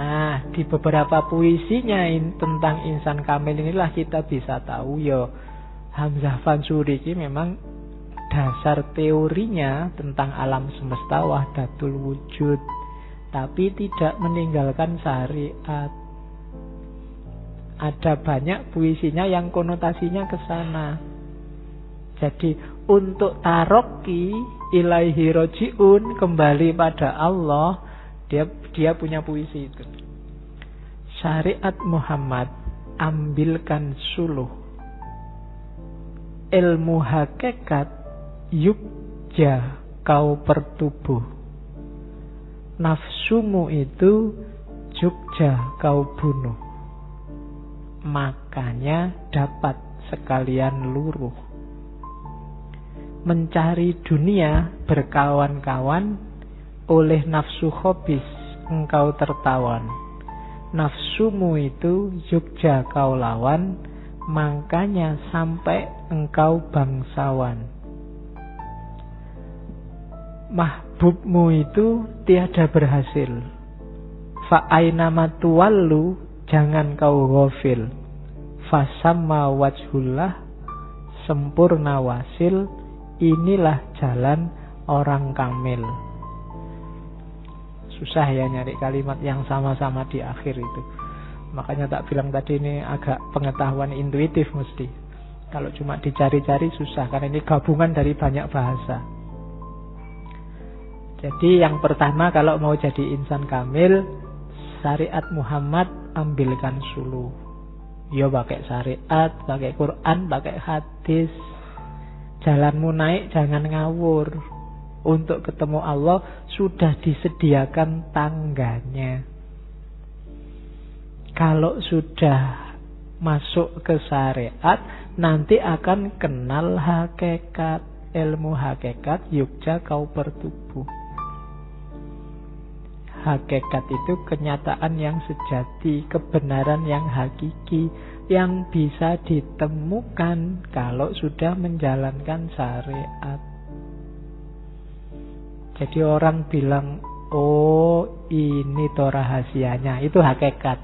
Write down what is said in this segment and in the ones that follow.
Nah, di beberapa puisinya tentang insan kamil inilah kita bisa tahu ya Hamzah Fansuri ini memang dasar teorinya tentang alam semesta wahdatul wujud, tapi tidak meninggalkan syariat. Ada banyak puisinya yang konotasinya ke sana. Jadi untuk taroki ilaihi rojiun, kembali pada Allah, dia punya puisi itu. Syariat Muhammad, ambilkan suluh. Ilmu hakikat, yukja kau pertubuh. Nafsumu itu Jogja kau bunuh. Makanya dapat sekalian luruh. Mencari dunia berkawan-kawan, oleh nafsu khobis engkau tertawan. Nafsumu itu Jogja kau lawan, makanya sampai engkau bangsawan. Mahbubmu itu tiada berhasil. Fa'ainama tuwallu, jangan kau ghafil. Fasamma wajhullah, sempurna wasil. Inilah jalan orang kamil. Susah ya nyari kalimat yang sama-sama di akhir itu. Makanya tak bilang tadi ini agak pengetahuan intuitif mesti. Kalau cuma dicari-cari susah, karena ini gabungan dari banyak bahasa. Jadi yang pertama kalau mau jadi insan kamil, syariat Muhammad ambilkan suluh. Ya pakai syariat, pakai Quran, pakai hadis. Jalanmu naik jangan ngawur. Untuk ketemu Allah sudah disediakan tangganya. Kalau sudah masuk ke syariat, nanti akan kenal hakikat. Ilmu hakikat, yukja kau pertubuh. Hakikat itu kenyataan yang sejati, kebenaran yang hakiki, yang bisa ditemukan kalau sudah menjalankan syariat. Jadi orang bilang, oh ini toh rahasianya, itu hakikat.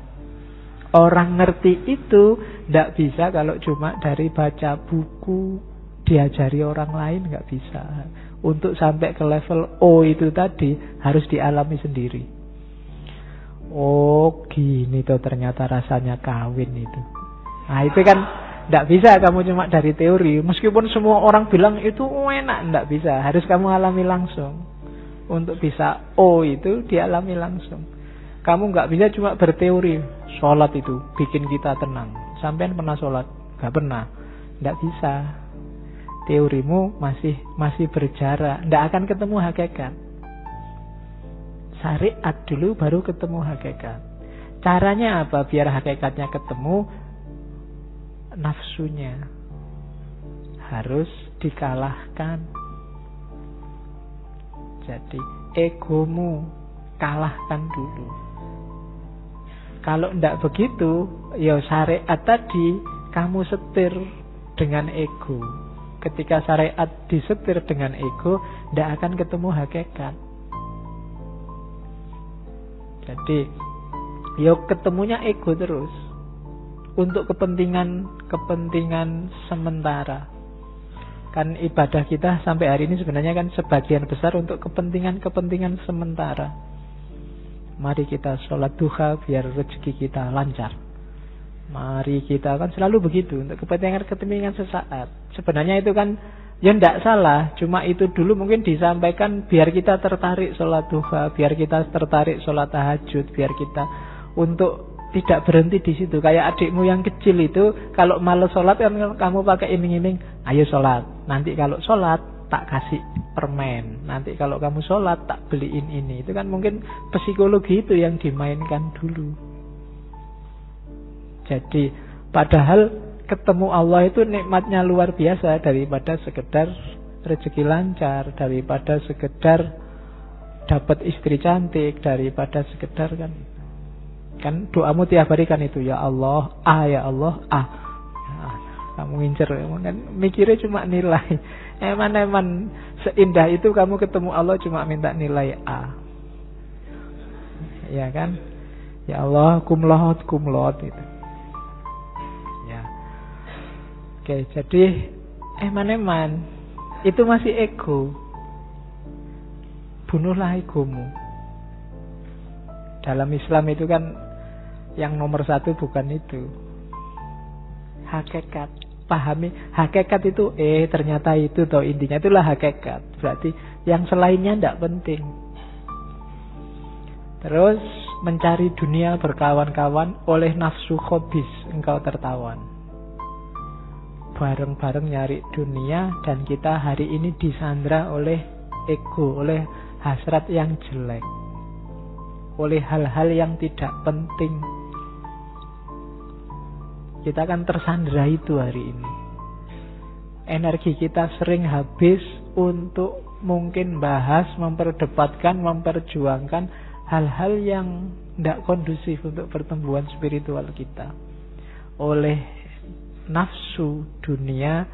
Orang ngerti itu tidak bisa kalau cuma dari baca buku, diajari orang lain, nggak bisa. Untuk sampai ke level O itu tadi harus dialami sendiri. Oh gini toh ternyata rasanya kawin itu. Nah itu kan tidak bisa kamu cuma dari teori. Meskipun semua orang bilang itu enak, tidak bisa. Harus kamu alami langsung. Untuk bisa O itu dialami langsung. Kamu nggak bisa cuma berteori. Sholat itu bikin kita tenang. Sampean pernah sholat? Nggak pernah. Tidak bisa. Teorimu masih berjarak. Tidak akan ketemu hakikat. Syariat dulu baru ketemu hakikat. Caranya apa biar hakikatnya ketemu? Nafsunya harus dikalahkan. Jadi egomu kalahkan dulu. Kalau tidak begitu, ya syariat tadi kamu setir dengan ego. Ketika syariat disetir dengan ego, tidak akan ketemu hakikat. Jadi ya ketemunya ego terus. Untuk kepentingan sementara. Kan ibadah kita sampai hari ini sebenarnya kan sebagian besar untuk kepentingan sementara. Mari kita sholat duha biar rezeki kita lancar. Mari kita kan selalu begitu untuk kepentingan sesaat. Sebenarnya itu kan ya tidak salah, cuma itu dulu mungkin disampaikan biar kita tertarik sholat duha, biar kita tertarik sholat tahajud, biar kita untuk tidak berhenti di situ. Kayak adikmu yang kecil itu, kalau malas sholat kan kamu pakai iming-iming, ayo sholat. Nanti kalau sholat tak kasih permen. Nanti kalau kamu sholat tak beliin ini. Itu kan mungkin psikologi itu yang dimainkan dulu. Jadi padahal ketemu Allah itu nikmatnya luar biasa daripada sekedar rezeki lancar, daripada sekedar dapat istri cantik, daripada sekedar kan doamu tiap hari kan itu, ya Allah, ya Allah, kamu ngincer, kan mikirnya cuma nilai. Eman seindah itu kamu ketemu Allah cuma minta nilai A. Ya kan? Ya Allah, kumlot itu. Ya. Oke, jadi eman-eman itu masih ego. Bunuhlah egomu. Dalam Islam itu kan yang nomor satu bukan itu. Hakikat. Pahami hakikat itu ternyata itu toh intinya, itulah hakikat. Berarti yang selainnya tidak penting. Terus mencari dunia berkawan-kawan, oleh nafsu khobis engkau tertawan. Bareng-bareng nyari dunia, dan kita hari ini disandra oleh ego, oleh hasrat yang jelek, oleh hal-hal yang tidak penting. Kita akan tersandra itu hari ini. Energi kita sering habis untuk mungkin bahas, memperdebatkan, memperjuangkan hal-hal yang tidak kondusif untuk pertumbuhan spiritual kita. Oleh nafsu dunia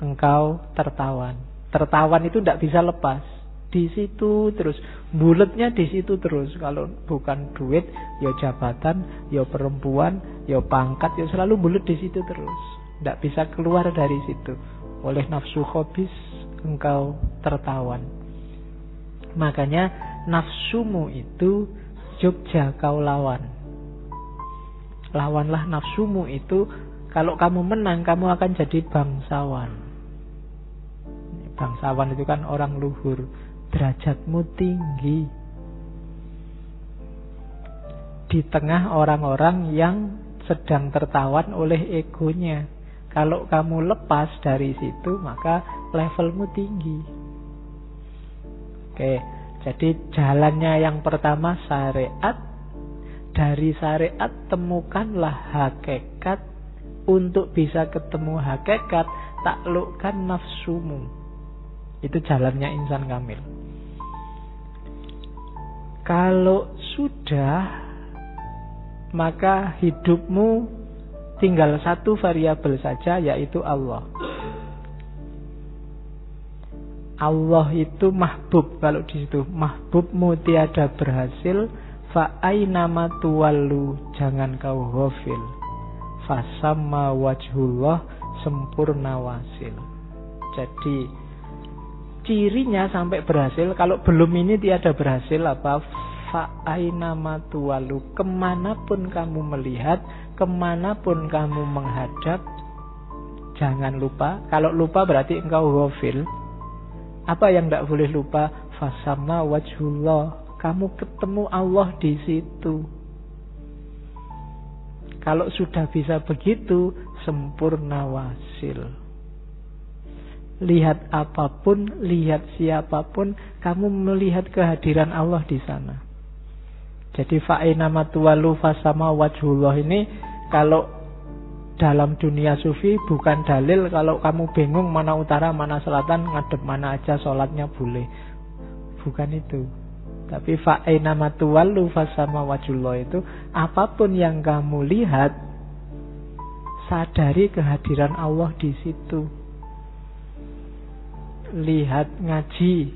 engkau tertawan. Tertawan itu tidak bisa lepas. Di situ terus, buletnya di situ terus. Kalau bukan duit, ya jabatan, ya perempuan, ya pangkat, ya selalu bulet di situ terus. Tidak bisa keluar dari situ. Oleh nafsu khobis engkau tertawan. Makanya nafsumu itu Jogja kau lawan. Lawanlah nafsumu itu. Kalau kamu menang, kamu akan jadi bangsawan. Bangsawan itu kan orang luhur, derajatmu tinggi di tengah orang-orang yang sedang tertawan oleh egonya. Kalau kamu lepas dari situ, maka levelmu tinggi. Oke, jadi jalannya yang pertama syariat. Dari syariat temukanlah hakikat. Untuk bisa ketemu hakikat, taklukkan nafsumu. Itu jalannya insan kamil. Kalau sudah, maka hidupmu tinggal satu variabel saja, yaitu Allah. Allah itu mahbub. Kalau di situ mahbubmu tiada berhasil, fa ainama tuwallu, jangan kau ghafil. Fasamma wajhullah, sempurna wasil. Jadi cirinya sampai berhasil. Kalau belum ini tiada berhasil apa? Fa ainama tuwallu, kemanapun kamu melihat, kemanapun kamu menghadap, jangan lupa. Kalau lupa berarti engkau ghafil. Apa yang tidak boleh lupa? Fasamma wajhullah, kamu ketemu Allah di situ. Kalau sudah bisa begitu, sempurna wasil. Lihat apapun, lihat siapapun, kamu melihat kehadiran Allah di sana. Jadi fa'inama tuwalu fasama wajhullah ini, kalau dalam dunia sufi bukan dalil kalau kamu bingung mana utara, mana selatan, ngadep mana aja sholatnya boleh. Bukan itu. Tapi fa'inama tuwallu fasama wajhullah itu, apapun yang kamu lihat, sadari kehadiran Allah di situ. Lihat ngaji,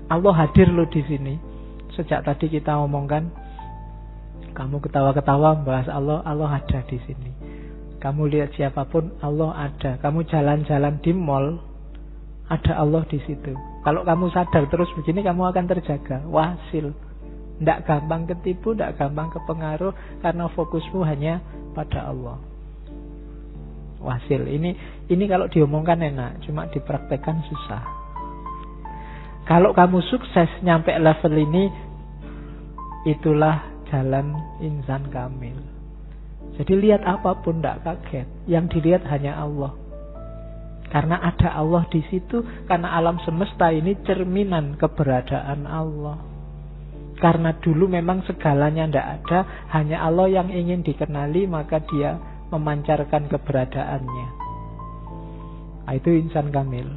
Allah hadir loh di sini. Sejak tadi kita omongkan, kamu ketawa-ketawa membahas Allah, Allah ada di sini. Kamu lihat siapapun, Allah ada. Kamu jalan-jalan di mall, ada Allah di situ. Kalau kamu sadar terus begini, kamu akan terjaga. Wasil. Tidak gampang ketipu, tidak gampang kepengaruh, karena fokusmu hanya pada Allah. Wasil. Ini kalau diomongkan enak, cuma dipraktekkan susah. Kalau kamu sukses nyampe level ini, itulah jalan insan kamil. Jadi lihat apapun tidak kaget. Yang dilihat hanya Allah. Karena ada Allah di situ, karena alam semesta ini cerminan keberadaan Allah. Karena dulu memang segalanya tidak ada, hanya Allah yang ingin dikenali, maka dia memancarkan keberadaannya. Nah, itu insan kamil.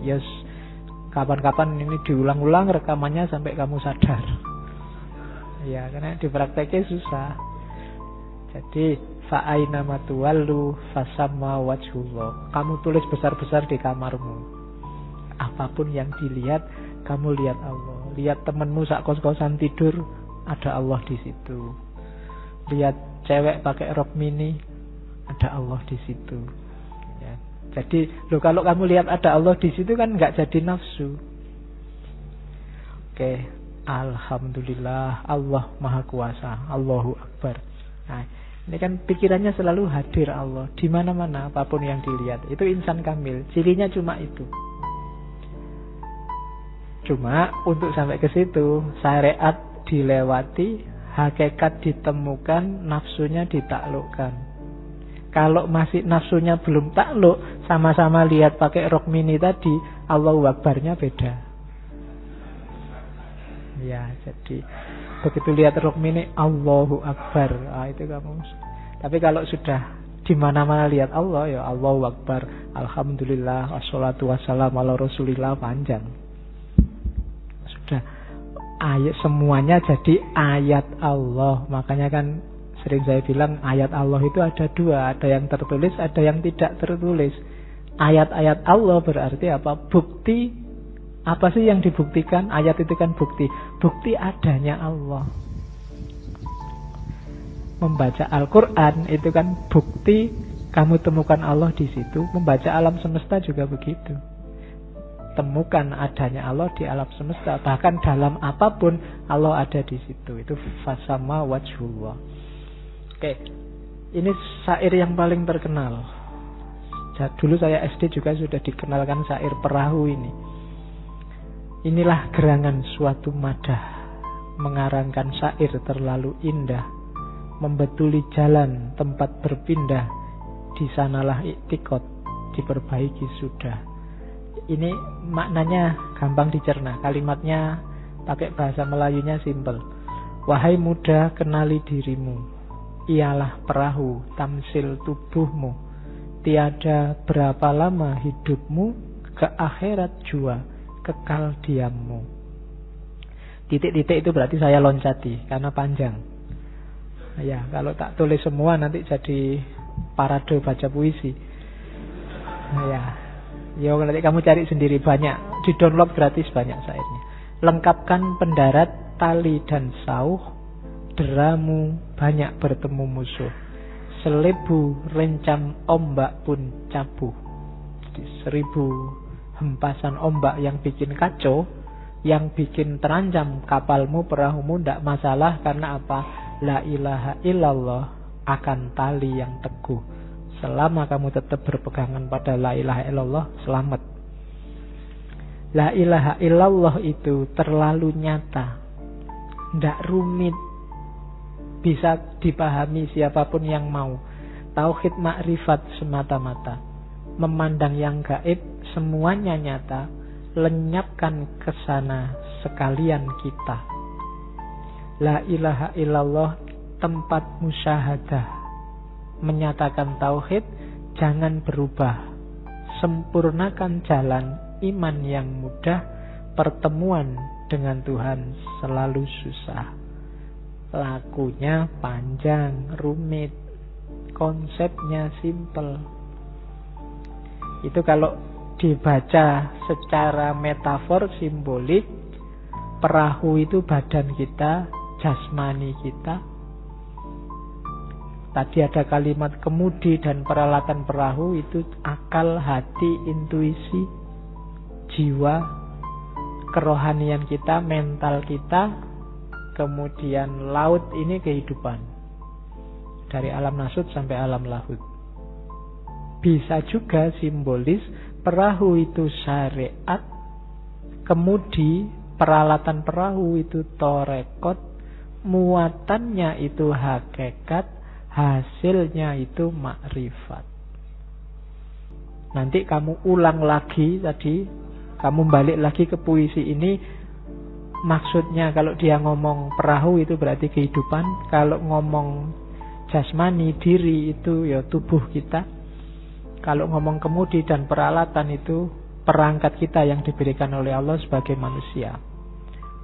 Yes, kapan-kapan ini diulang-ulang rekamannya sampai kamu sadar. Ya, karena diprakteknya susah. Jadi fa'ainama tuwallu fasamma wajhullah. Kamu tulis besar-besar di kamarmu. Apapun yang dilihat, kamu lihat Allah. Lihat temanmu sak kos-kosan tidur, ada Allah di situ. lihat cewek pakai rok mini, ada Allah di situ. Ya. Jadi kalau kamu lihat ada Allah di situ kan nggak jadi nafsu. Oke, alhamdulillah, Allah Maha Kuasa, Allahu Akbar. Nah, ini kan pikirannya selalu hadir Allah di mana-mana, apapun yang dilihat. Itu insan kamil, cirinya cuma itu. Cuma untuk sampai ke situ, syariat dilewati, hakikat ditemukan, nafsunya ditaklukkan. Kalau masih nafsunya belum takluk, sama-sama lihat pakai rok mini tadi, Allahu Akbarnya beda. Ya, jadi begitu lihat rok mini, Allahu Akbar. Itu kamu. Tapi kalau sudah di mana-mana lihat Allah, ya Allahu Akbar, alhamdulillah, wassalatu wassalamu ala Rasulillah, panjang. Sudah ayat semuanya jadi ayat Allah. Makanya kan sering saya bilang ayat Allah itu ada dua, ada yang tertulis, ada yang tidak tertulis. Ayat-ayat Allah berarti apa? Bukti. Apa sih yang dibuktikan? Ayat itu kan bukti. Bukti adanya Allah. Membaca Al-Quran itu kan bukti kamu temukan Allah di situ. Membaca alam semesta juga begitu. Temukan adanya Allah di alam semesta. Bahkan dalam apapun Allah ada di situ. Itu fasama wajhullah. Oke, ini syair yang paling terkenal. Dulu saya SD juga sudah dikenalkan syair perahu ini. Inilah gerangan suatu madah, mengarangkan syair terlalu indah, membetuli jalan tempat berpindah, di sanalah iktikot, diperbaiki sudah. Ini maknanya gampang dicerna, kalimatnya pakai bahasa Melayunya simpel. Wahai muda, kenali dirimu, ialah perahu tamsil tubuhmu, tiada berapa lama hidupmu, ke akhirat jua kekal diammu. Titik-titik itu berarti saya loncati karena panjang. Ya, kalau tak tulis semua nanti jadi parade baca puisi. Ya, nanti kamu cari sendiri, banyak, di download gratis banyak syairnya. Lengkapkan pendarat, tali dan sauh, deramu banyak bertemu musuh, seribu rencam ombak pun cabuh. Jadi 1000 hempasan ombak yang bikin kacau, yang bikin terancam kapalmu, perahumu, tidak masalah. Karena apa? La ilaha illallah akan tali yang teguh. Selama kamu tetap berpegangan pada la ilaha illallah, selamat. La ilaha illallah itu terlalu nyata, tidak rumit, bisa dipahami siapapun yang mau. Tauhid makrifat semata-mata, memandang yang gaib, semuanya nyata, lenyapkan kesana sekalian kita. La ilaha illallah tempat musyahadah, menyatakan tauhid, jangan berubah, sempurnakan jalan iman yang mudah, pertemuan dengan Tuhan selalu susah. Lakunya panjang, rumit, konsepnya simple. Itu kalau dibaca secara metafor simbolik, perahu itu badan kita, jasmani kita. Tadi ada kalimat kemudi dan peralatan perahu itu akal, hati, intuisi, jiwa, kerohanian kita, mental kita. Kemudian laut ini kehidupan, dari alam nasut sampai alam lahut. Bisa juga simbolis perahu itu syariat, kemudi peralatan perahu itu torekot, muatannya itu hakikat, hasilnya itu makrifat. Nanti kamu ulang lagi tadi, kamu balik lagi ke puisi ini. Maksudnya kalau dia ngomong perahu itu berarti kehidupan, kalau ngomong jasmani diri itu ya tubuh kita. Kalau ngomong kemudi dan peralatan itu perangkat kita yang diberikan oleh Allah sebagai manusia.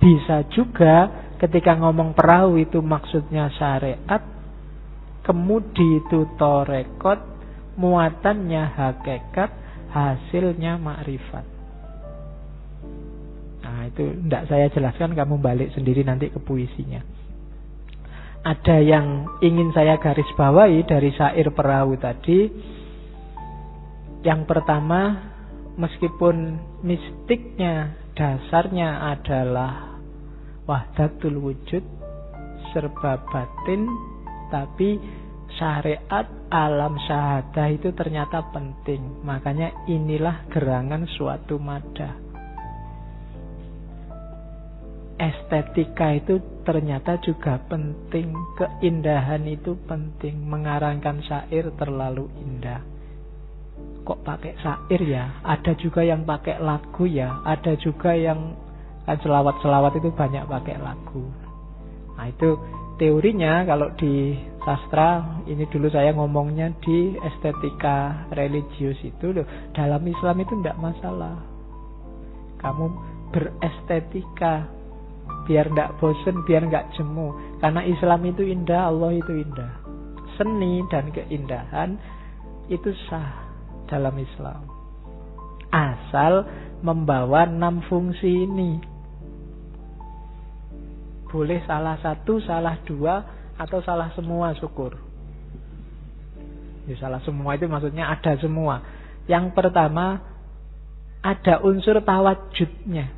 Bisa juga ketika ngomong perahu itu maksudnya syariat, kemudi itu torekot, muatannya hakikat, hasilnya makrifat. Nah itu tidak saya jelaskan, kamu balik sendiri nanti ke puisinya. ada yang ingin saya garis bawahi dari syair perahu tadi. Yang pertama, meskipun mistiknya, dasarnya adalah wahdatul wujud, serba batin, tapi syariat alam syahadah itu ternyata penting. Makanya inilah gerangan suatu madah. Estetika itu ternyata juga penting. Keindahan itu penting. Mengarangkan syair terlalu indah. Kok pakai syair ya? Ada juga yang pakai lagu ya. Ada juga yang kan selawat-selawat itu banyak pakai lagu. Nah itu teorinya kalau di sastra. Ini dulu saya ngomongnya di estetika religius itu loh. Dalam Islam itu tidak masalah. Kamu berestetika biar tidak bosen, biar nggak jemu. Karena Islam itu indah, Allah itu indah. Seni dan keindahan itu sah dalam Islam, asal membawa 6 fungsi ini. Boleh salah satu, salah 2, atau salah semua, syukur. Ya, salah semua itu maksudnya ada semua. Yang pertama, ada unsur tawajudnya.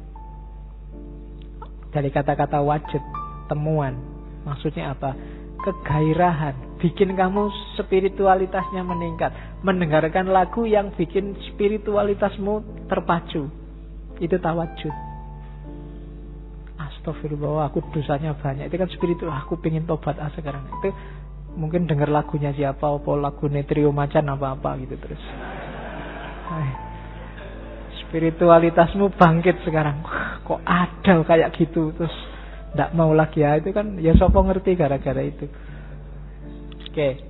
Dari kata-kata wajud, temuan. Maksudnya apa? Kegairahan. Bikin kamu spiritualitasnya meningkat. Mendengarkan lagu yang bikin spiritualitasmu terpacu. Itu tawajud. Astagfirullah, aku dosanya banyak. Itu kan spiritual. Aku pengen tobat sekarang. Itu mungkin dengar lagunya siapa, apa lagu Trio Macan apa-apa gitu terus. Spiritualitasmu bangkit sekarang. Kok ada kayak gitu terus ndak mau lagi ya. Itu kan ya sopo ngerti gara-gara itu. Oke.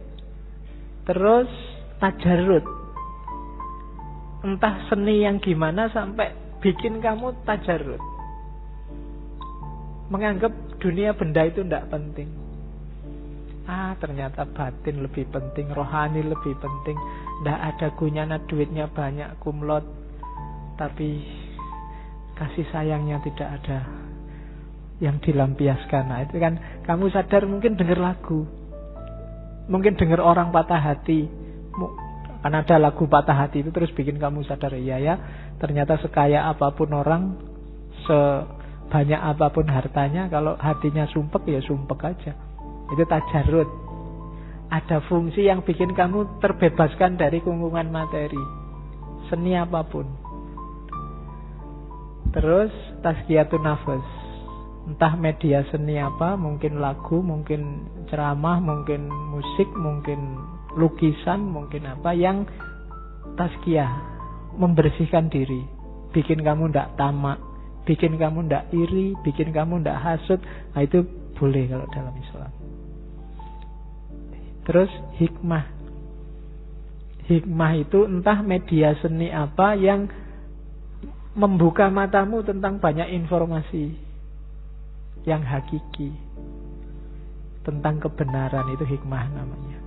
Terus tajarrud. Entah seni yang gimana sampai bikin kamu tajarrud. Menganggap dunia benda itu ndak penting. Ternyata batin lebih penting, rohani lebih penting. Ndak ada gunanya duitnya banyak, kumlot, tapi kasih sayangnya tidak ada yang dilampiaskan. Nah itu kan kamu sadar mungkin dengar lagu, mungkin dengar orang patah hati, kan ada lagu patah hati itu terus bikin kamu sadar, iya ya ternyata sekaya apapun orang, sebanyak apapun hartanya, kalau hatinya sumpek ya sumpek aja. Itu tajarrud. Ada fungsi yang bikin kamu terbebaskan dari kungkungan materi, seni apapun. Terus tazkiyatun nafas. Entah media seni apa, mungkin lagu, mungkin ceramah, mungkin musik, mungkin lukisan, mungkin apa yang tazkiyah, membersihkan diri, bikin kamu ndak tamak, bikin kamu ndak iri, bikin kamu ndak hasut. Nah itu boleh kalau dalam Islam. Terus hikmah. Hikmah itu entah media seni apa yang membuka matamu tentang banyak informasi yang hakiki, tentang kebenaran. Itu hikmah namanya.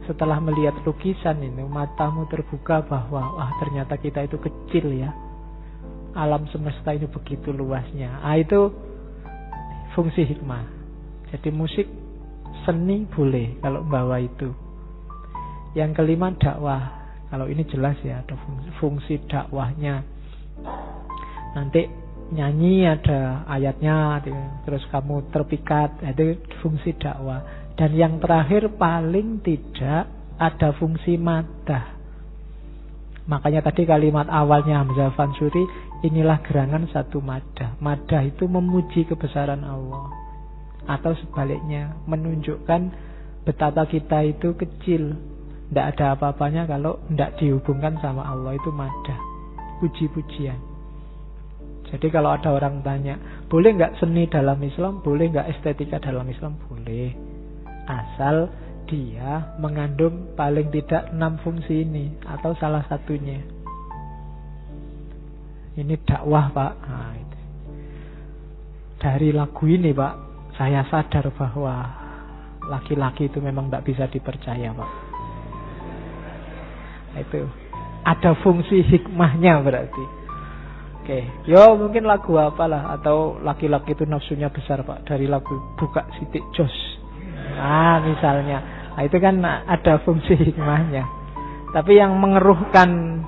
Setelah melihat lukisan ini, matamu terbuka bahwa wah ternyata kita itu kecil ya, alam semesta ini begitu luasnya. Itu fungsi hikmah. Jadi musik, seni boleh kalau bawa itu. Yang kelima dakwah. Kalau ini jelas ya, ada fungsi dakwahnya. Nanti nyanyi ada ayatnya, terus kamu terpikat, itu fungsi dakwah. Dan yang terakhir paling tidak ada fungsi madah. Makanya tadi kalimat awalnya Hamzah Fansuri, inilah gerangan satu madah. Madah itu memuji kebesaran Allah, atau sebaliknya menunjukkan betapa kita itu kecil, tidak ada apa-apanya kalau tidak dihubungkan sama Allah. Itu madah, puji-pujian. Jadi kalau ada orang tanya, boleh nggak seni dalam Islam, boleh nggak estetika dalam Islam, boleh, asal dia mengandung paling tidak 6 fungsi ini atau salah satunya. Ini dakwah Pak. Nah, itu. Dari lagu ini Pak, saya sadar bahwa laki-laki itu memang tidak bisa dipercaya Pak. Itu ada fungsi hikmahnya berarti. Oke, yo mungkin lagu apalah, atau laki-laki itu nafsunya besar Pak, dari lagu Buka Sitik Jos. Misalnya. Nah, itu kan ada fungsi hikmahnya. Tapi yang mengeruhkan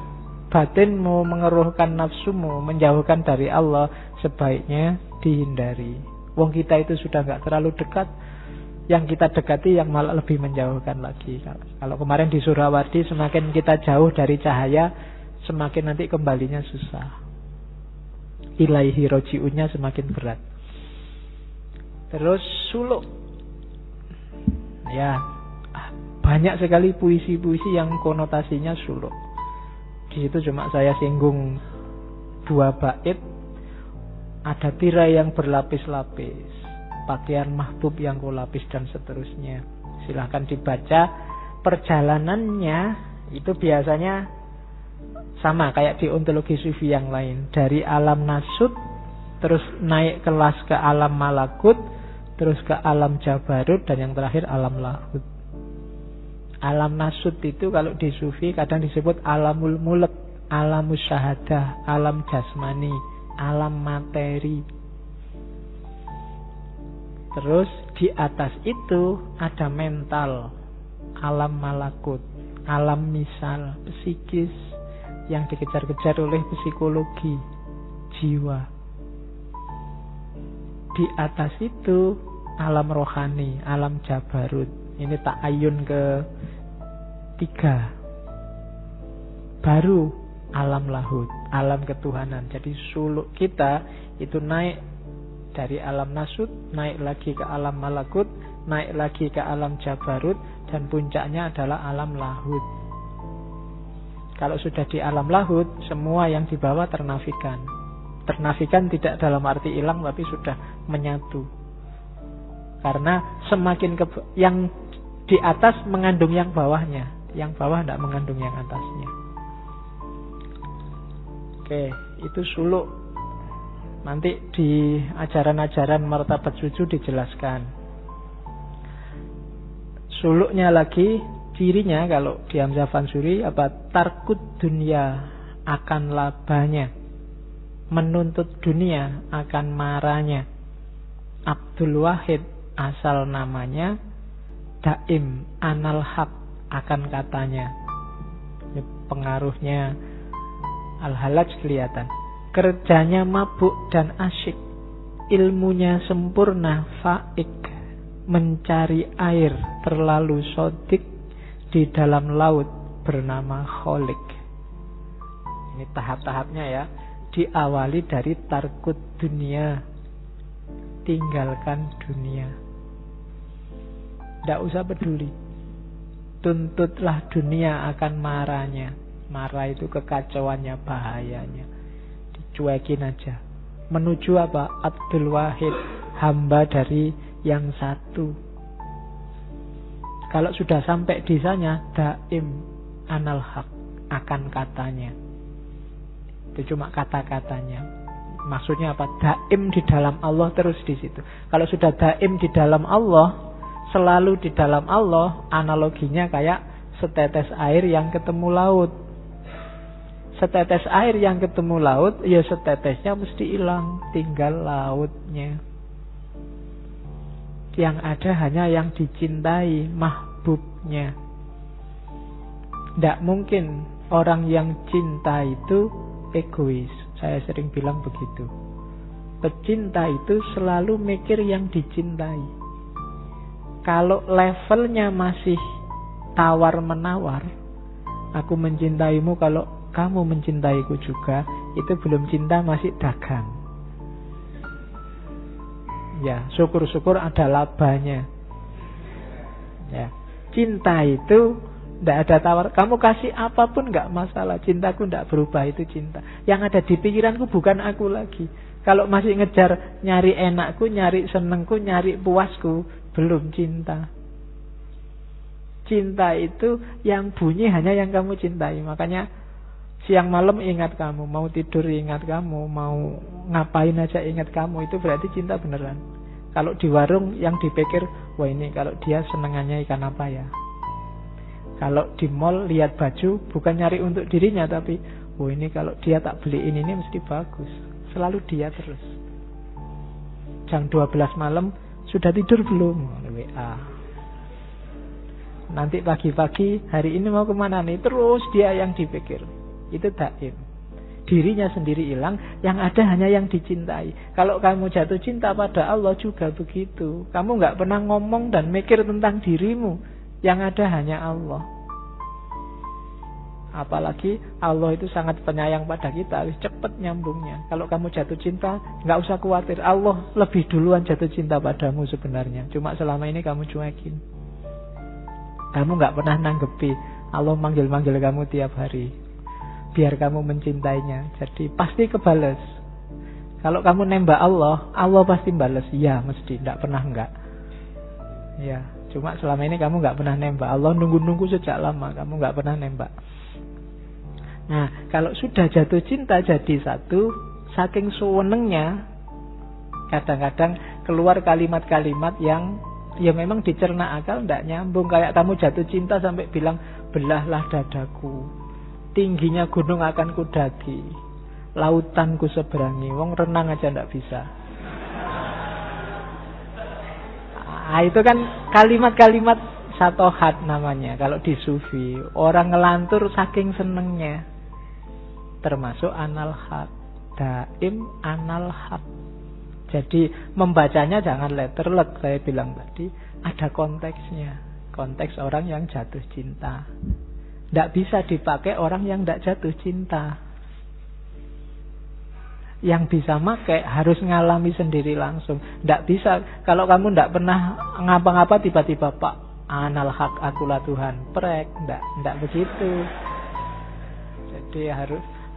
batinmu, mengeruhkan nafsumu, menjauhkan dari Allah, sebaiknya dihindari. Wong kita itu sudah gak terlalu dekat, yang kita dekati yang malah lebih menjauhkan lagi. Kalau kemarin di Surawardi, semakin kita jauh dari cahaya, semakin nanti kembalinya susah. Ilaihi roji'unnya semakin berat. Terus suluk. Ya, banyak sekali puisi-puisi yang konotasinya suluk. Di situ cuma saya singgung 2 bait. Ada tirai yang berlapis-lapis, pakaian mahbub yang kulapis, dan seterusnya. Silahkan dibaca. Perjalanannya itu biasanya sama kayak di ontologi sufi yang lain. Dari alam nasut, terus naik kelas ke alam malakut, terus ke alam jabarut, dan yang terakhir alam lahut. Alam nasut itu kalau di sufi kadang disebut alamul mulk, alamus syahadah, alam jasmani, alam materi. Terus di atas itu ada mental, alam malakut, alam misal, psikis, yang dikejar-kejar oleh psikologi, jiwa. Di atas itu alam rohani, alam jabarut. Ini ta'ayun ke-3. Baru alam lahut, alam ketuhanan. Jadi suluk kita itu naik dari alam nasut, naik lagi ke alam malakut, naik lagi ke alam jabarut, dan puncaknya adalah alam lahut. Kalau sudah di alam lahut, semua yang di bawah ternafikan. Ternafikan tidak dalam arti hilang, tapi sudah menyatu. Karena semakin yang di atas mengandung yang bawahnya, yang bawah tidak mengandung yang atasnya. Oke, itu suluk. Nanti di ajaran-ajaran martabat suju dijelaskan. Suluknya lagi, cirinya kalau di Hamzah Fansuri apa? Tarkut dunia, akan labanya. Menuntut dunia, akan marahnya. Abdul Wahid asal namanya, daim anal haq, akan katanya. Ini pengaruhnya Al-Halaj kelihatan. Kerjanya mabuk dan asyik, ilmunya sempurna faik, mencari air terlalu sodik di dalam laut bernama kholik. Ini tahap-tahapnya ya. Diawali dari tarkut dunia, tinggalkan dunia. Tidak usah peduli. Tuntutlah dunia akan marahnya. Marah itu kekacauannya, bahayanya. Dicuekin aja. Menuju apa? Abdul Wahid, hamba dari yang satu. Kalau sudah sampai di sana, daim anal haq, akan katanya. Itu cuma kata-katanya. Maksudnya apa? Daim di dalam Allah, terus di situ. Kalau sudah daim di dalam Allah, selalu di dalam Allah, analoginya kayak setetes air yang ketemu laut. Setetes air yang ketemu laut, ya setetesnya mesti hilang, tinggal lautnya. Yang ada hanya yang dicintai, mahbubnya. Tidak mungkin orang yang cinta itu egois. Saya sering bilang begitu. Pecinta itu selalu mikir yang dicintai. Kalau levelnya masih tawar-menawar, aku mencintaimu kalau kamu mencintaiku juga, itu belum cinta, masih dagang. Ya, syukur-syukur ada labanya. Ya, cinta itu tidak ada tawar. Kamu kasih apapun nggak masalah. Cintaku tidak berubah, itu cinta. Yang ada di pikiranku bukan aku lagi. Kalau masih ngejar nyari enakku, nyari senengku, nyari puasku, belum cinta. Cinta itu yang bunyi hanya yang kamu cintai. Makanya siang malam ingat kamu, mau tidur ingat kamu, mau ngapain aja ingat kamu, itu berarti cinta beneran. Kalau di warung yang dipikir, wah ini kalau dia senengannya ikan apa ya. Kalau di mall lihat baju, bukan nyari untuk dirinya, tapi oh ini kalau dia tak beliin ini mesti bagus. Selalu dia terus. Jam 12 malam, sudah tidur belum? WA. Nanti pagi-pagi, hari ini mau kemana nih? Terus dia yang dipikir. Itu daim. Dirinya sendiri hilang, yang ada hanya yang dicintai. Kalau kamu jatuh cinta pada Allah juga begitu. Kamu nggak pernah ngomong dan mikir tentang dirimu. Yang ada hanya Allah. Apalagi Allah itu sangat penyayang pada kita, cepat nyambungnya. Kalau kamu jatuh cinta, nggak usah khawatir. Allah lebih duluan jatuh cinta padamu sebenarnya. Cuma selama ini kamu cuekin. Kamu nggak pernah nanggepi. Allah manggil-manggil kamu tiap hari, biar kamu mencintainya. Jadi pasti kebales. Kalau kamu nembak Allah, Allah pasti bales. Ya mesti, nggak pernah enggak. Ya, cuma selama ini kamu nggak pernah nembak. Allah nunggu-nunggu sejak lama, kamu nggak pernah nembak. Nah, kalau sudah jatuh cinta jadi satu, saking suwenengnya, kadang-kadang keluar kalimat-kalimat yang ya memang dicerna akal tidak nyambung. Kayak kamu jatuh cinta sampai bilang, belahlah dadaku, tingginya gunung akan kudaki, lautan ku seberangi. Wong renang aja tidak bisa. Nah, itu kan kalimat-kalimat satohat namanya kalau di sufi. Orang ngelantur saking senengnya. Termasuk anal haq, daim anal haq. Jadi membacanya jangan letterlek, saya bilang tadi. Ada konteksnya. Konteks orang yang jatuh cinta. Tidak bisa dipakai orang yang tidak jatuh cinta. Yang bisa pakai harus ngalami sendiri langsung. Tidak bisa. Kalau kamu tidak pernah ngapa-ngapa tiba-tiba Pak, anal haq akulah Tuhan, prek. Tidak begitu. Jadi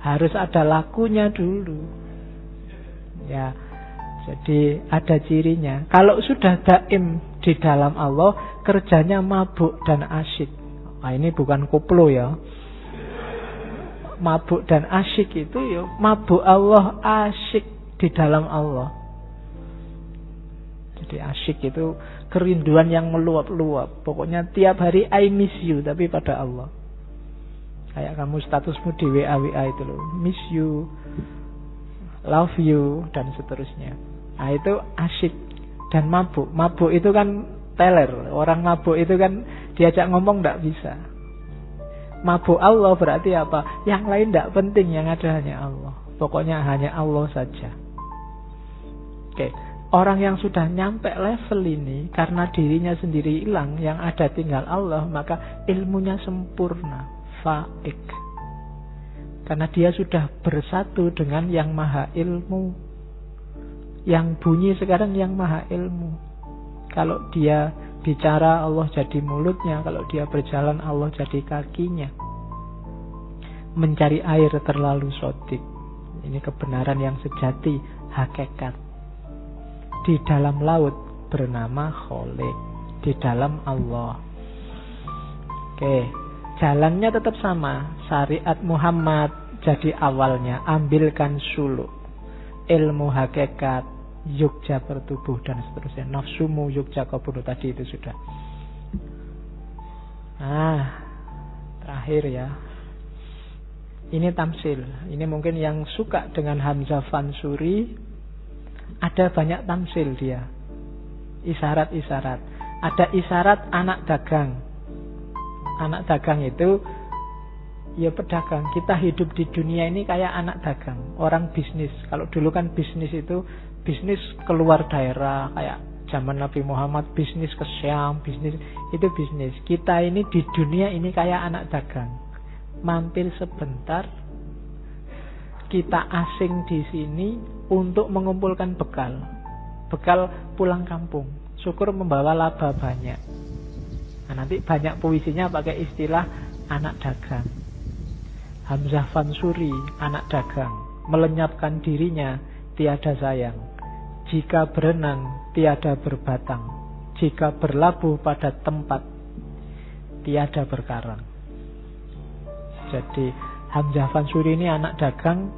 harus ada lakunya dulu. Ya, jadi ada cirinya. Kalau sudah daim di dalam Allah, kerjanya mabuk dan asyik. Nah, ini bukan koplo ya. Mabuk dan asyik itu ya, mabuk Allah, asyik di dalam Allah. Jadi asyik itu kerinduan yang meluap-luap. Pokoknya tiap hari I miss you, tapi pada Allah. Kayak kamu statusmu di WA itu loh, miss you, love you, dan seterusnya. Nah itu asyik dan mabuk. Mabuk itu kan teler. Orang mabuk itu kan diajak ngomong tidak bisa. Mabuk Allah berarti apa? Yang lain tidak penting, yang ada hanya Allah. Pokoknya hanya Allah saja. Oke. Orang yang sudah nyampe level ini, karena dirinya sendiri hilang, yang ada tinggal Allah, maka ilmunya sempurna. Faik. Karena dia sudah bersatu dengan yang maha ilmu. Yang bunyi sekarang yang maha ilmu. Kalau dia bicara, Allah jadi mulutnya. Kalau dia berjalan, Allah jadi kakinya. Mencari air terlalu sodik. Ini kebenaran yang sejati, hakikat. Di dalam laut bernama Khalik. Di dalam Allah. Oke. Jalannya tetap sama. Syariat Muhammad jadi awalnya. Ambilkan suluk, ilmu hakikat, yukja bertubuh, dan seterusnya. Nafsumu yukja kebunuh, tadi itu sudah. Terakhir ya. Ini tamsil. Ini mungkin yang suka dengan Hamzah Fansuri. Ada banyak tamsil dia. Isyarat-isyarat. Ada isyarat anak dagang. Anak dagang itu ya pedagang. Kita hidup di dunia ini kayak anak dagang, orang bisnis. Kalau dulu kan bisnis itu bisnis keluar daerah, kayak zaman Nabi Muhammad bisnis ke Syam, bisnis itu bisnis. Kita ini di dunia ini kayak anak dagang. Mampir sebentar, kita asing di sini untuk mengumpulkan bekal. Bekal pulang kampung. Syukur membawa laba banyak. Nah, nanti banyak puisinya pakai istilah anak dagang. Hamzah Fansuri, anak dagang, melenyapkan dirinya, tiada sayang. Jika berenang, tiada berbatang. Jika berlabuh pada tempat, tiada berkarang. Jadi Hamzah Fansuri ini anak dagang,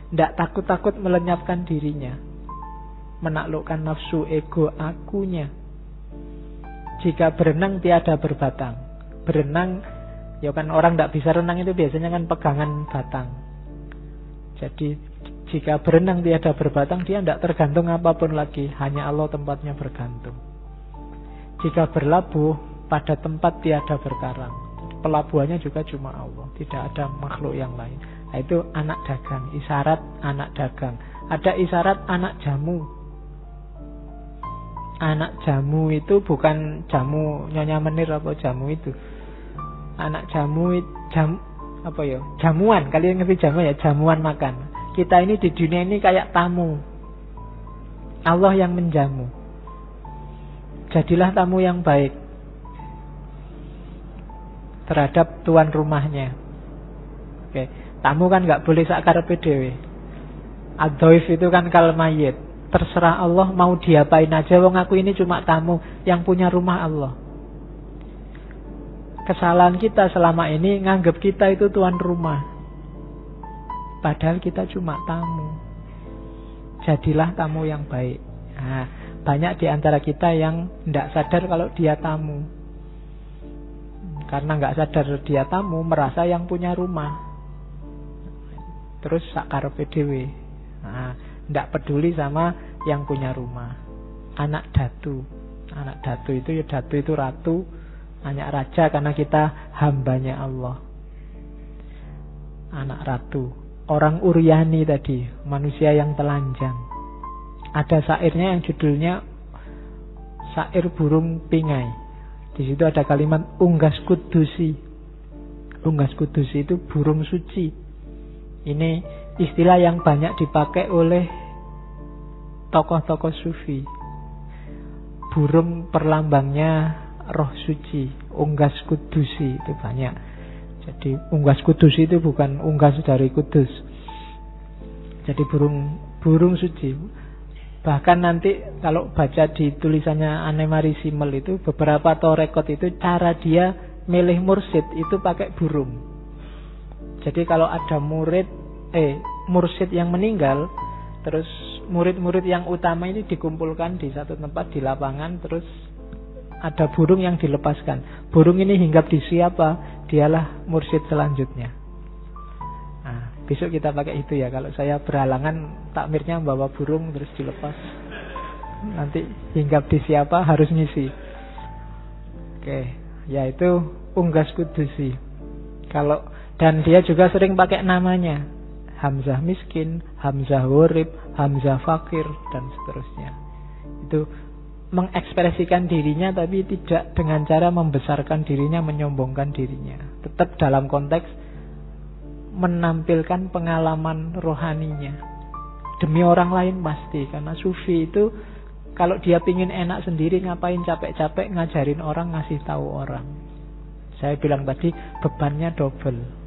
tidak takut-takut melenyapkan dirinya, menaklukkan nafsu ego akunya. Jika berenang tiada berbatang. Berenang, ya kan orang tidak bisa renang itu biasanya kan pegangan batang. Jadi jika berenang tiada berbatang, dia tidak tergantung apapun lagi. Hanya Allah tempatnya bergantung. Jika berlabuh pada tempat tiada berkarang. Pelabuhannya juga cuma Allah, tidak ada makhluk yang lain. Nah, itu anak dagang, isyarat anak dagang. Ada isyarat anak jamu. Anak jamu itu bukan jamu Nyonya Menir apa jamu itu. Anak jamu apa ya? Jamuan. Kalian ngerti jamu ya? Jamuan makan. Kita ini di dunia ini kayak tamu. Allah yang menjamu. Jadilah tamu yang baik terhadap tuan rumahnya. Oke, tamu kan nggak boleh sakarepe dhewe. Ad-dhaif itu kan kal mayyit. Terserah Allah mau diapain aja, wong aku ini cuma tamu, yang punya rumah Allah. Kesalahan kita selama ini nganggap kita itu tuan rumah, padahal kita cuma tamu. Jadilah tamu yang baik. Nah, banyak di antara kita yang tidak sadar kalau dia tamu. Karena nggak sadar dia tamu, merasa yang punya rumah. Terus sakarepe dhewe. Nah, tidak peduli sama yang punya rumah. Anak datu. Anak datu itu ya, datu itu ratu, anak raja karena kita hambanya Allah. Anak ratu. Orang Uryani tadi, manusia yang telanjang. Ada syairnya yang judulnya Syair Burung Pingai. Di situ ada kalimat unggas kudusi. Unggas kudusi itu burung suci. Ini istilah yang banyak dipakai oleh tokoh-tokoh sufi. Burung perlambangnya roh suci, unggas kudusi itu banyak. Jadi unggas kudusi itu bukan unggas dari kudus. Jadi burung suci. Bahkan nanti kalau baca di tulisannya Anne-Marie Simmel itu, beberapa torekot itu cara dia milih mursyid itu pakai burung. Jadi kalau ada mursyid yang meninggal, terus murid-murid yang utama ini dikumpulkan di satu tempat di lapangan, terus ada burung yang dilepaskan. Burung ini hinggap di siapa, dialah mursyid selanjutnya. Nah, besok kita pakai itu ya. Kalau saya berhalangan takmirnya bawa burung terus dilepas, nanti hinggap di siapa harus ngisi. Oke, yaitu unggas kudusi. Dan dia juga sering pakai namanya, Hamzah miskin, Hamzah gharib, Hamzah fakir, dan seterusnya. Itu mengekspresikan dirinya tapi tidak dengan cara membesarkan dirinya, menyombongkan dirinya. Tetap dalam konteks menampilkan pengalaman rohaninya. Demi orang lain pasti. Karena sufi itu kalau dia pingin enak sendiri, ngapain capek-capek ngajarin orang, ngasih tahu orang. Saya bilang tadi bebannya double.